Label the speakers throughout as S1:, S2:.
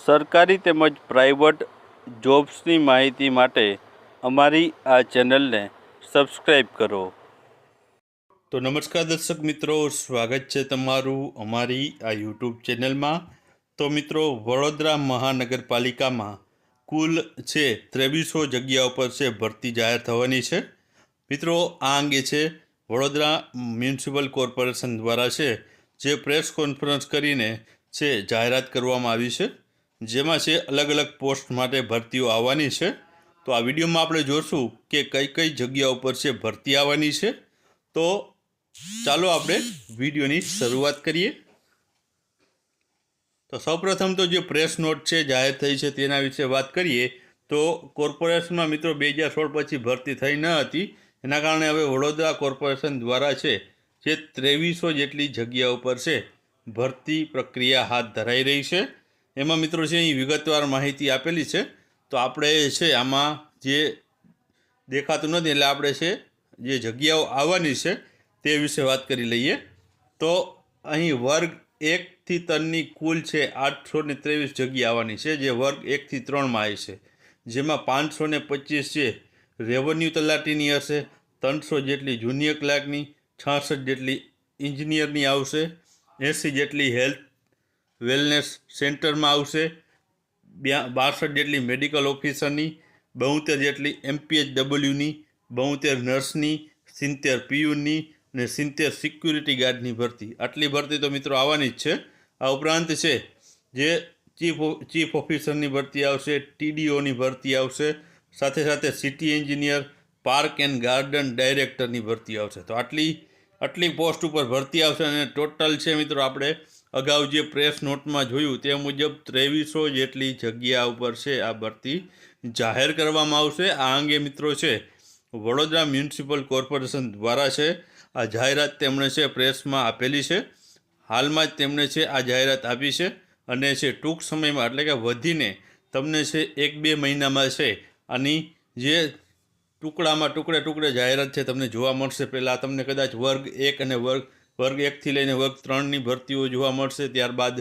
S1: સરકારી તેમજ પ્રાઇવેટ જોબ્સની માહિતી માટે અમારી આ ચેનલને સબસ્ક્રાઈબ કરો. તો નમસ્કાર દર્શક મિત્રો, સ્વાગત છે તમારું અમારી આ યુટ્યુબ ચેનલમાં. તો મિત્રો, વડોદરા મહાનગરપાલિકામાં કુલ છે 2300 જગ્યાઓ પર છે ભરતી જાહેર થવાની છે. મિત્રો, આ અંગે છે વડોદરા મ્યુનિસિપલ કોર્પોરેશન દ્વારા છે જે પ્રેસ કોન્ફરન્સ કરીને છે જાહેરાત કરવામાં આવી છે, જેમાં છે અલગ અલગ પોસ્ટ માટે ભરતીઓ આવવાની છે. તો આ વિડીયોમાં આપણે જોશું કે કઈ કઈ જગ્યા ઉપર છે ભરતી આવવાની છે. તો ચાલો આપણે વિડીયોની શરૂઆત કરીએ. તો સૌપ્રથમ તો જે પ્રેસ નોટ છે જાહેર થઈ છે તેના વિશે વાત કરીએ. તો કોર્પોરેશનમાં મિત્રો 2016 પછી ભરતી થઈ ન હતી, એના કારણે હવે વડોદરા કોર્પોરેશન દ્વારા છે જે 2300 જેટલી જગ્યા ઉપર છે ભરતી પ્રક્રિયા હાથ ધરાઈ રહી છે. એમાં મિત્રો છે અહીં વિગતવાર માહિતી આપેલી છે. તો આપણે છે આમાં જે દેખાતું નથી એટલે આપણે છે જે જગ્યાઓ આવવાની છે તે વિશે વાત કરી લઈએ. તો અહીં વર્ગ 1 થી 3ની કુલ છે 823 જગ્યા આવવાની છે, જે વર્ગ 1 થી 3માં આવી છે. જેમાં 525 છે રેવન્યુ તલાટીની હશે, 300 જેટલી જુનિયર ક્લાર્કની, 66 જેટલી એન્જિનિયરની આવશે, 80 જેટલી હેલ્થ વેલનેસ સેન્ટરમાં આવશે, 62 જેટલી મેડિકલ ઓફિસરની, 72 જેટલી MPHWની, 72 નર્સની, 70 PUની અને 70 સિક્યુરિટી ગાર્ડની ભરતી. આટલી ભરતી તો મિત્રો આવવાની જ છે. આ ઉપરાંત છે જે ચીફ ઓફિસરની ભરતી આવશે, TDOની ભરતી આવશે, સાથે સાથે city engineer, park and garden ડાયરેક્ટરની ભરતી આવશે. તો આટલી પોસ્ટ ઉપર ભરતી આવશે અને ટોટલ છે મિત્રો આપણે અગાઉ જે પ્રેસ નોટમાં જોયું તે મુજબ 2300 જેટલી જગ્યા ઉપર છે આ ભરતી જાહેર કરવામાં આવશે. આ અંગે મિત્રો છે વડોદરા મ્યુનિસિપલ કોર્પોરેશન દ્વારા છે આ જાહેરાત તેમણે છે પ્રેસમાં આપેલી છે. હાલમાં જ તેમણે છે આ જાહેરાત આપી છે અને છે ટૂંક સમયમાં એટલે કે વધીને તમને છે 1-2 મહિનામાં છે આની જે ટુકડે જાહેરાત છે તમને જોવા મળશે. પહેલાં તમને કદાચ વર્ગ 1 અને વર્ગ 1 થી લઈને વર્ગ 3ની ભરતીઓ જોવા મળશે, ત્યારબાદ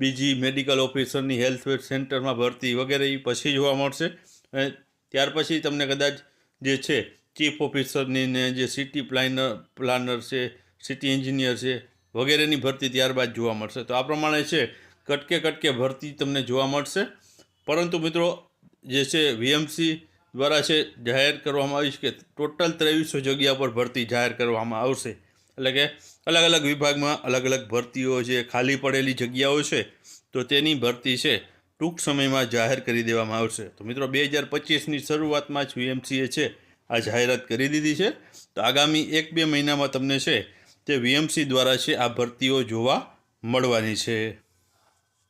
S1: બીજી મેડિકલ ઓફિસરની હેલ્થ સેન્ટરમાં ભરતી વગેરે પછી જોવા મળશે. અને ત્યાર પછી તમને કદાચ જે છે ચીફ ઓફિસરની ને જે સિટી પ્લાનર છે, સિટી એન્જિનિયર છે વગેરેની ભરતી ત્યારબાદ જોવા મળશે. તો આ પ્રમાણે છે કટકે ભરતી તમને જોવા મળશે. પરંતુ મિત્રો જે છે VMC દ્વારા છે જાહેર કરવામાં આવી છે કે ટોટલ 2300 જગ્યા પર ભરતી જાહેર કરવામાં આવશે. એટલે કે અલગ અલગ વિભાગમાં અલગ અલગ ભરતીઓ જે ખાલી પડેલી જગ્યાઓ છે તો તેની ભરતી છે ટૂંક સમયમાં જાહેર કરી દેવામાં આવશે. તો મિત્રો 2025ની શરૂઆતમાં જ VMCએ છે આ જાહેરાત કરી દીધી છે. તો આગામી 1-2 મહિનામાં તમને છે તે VMC દ્વારા છે આ ભરતીઓ જોવા મળવાની છે.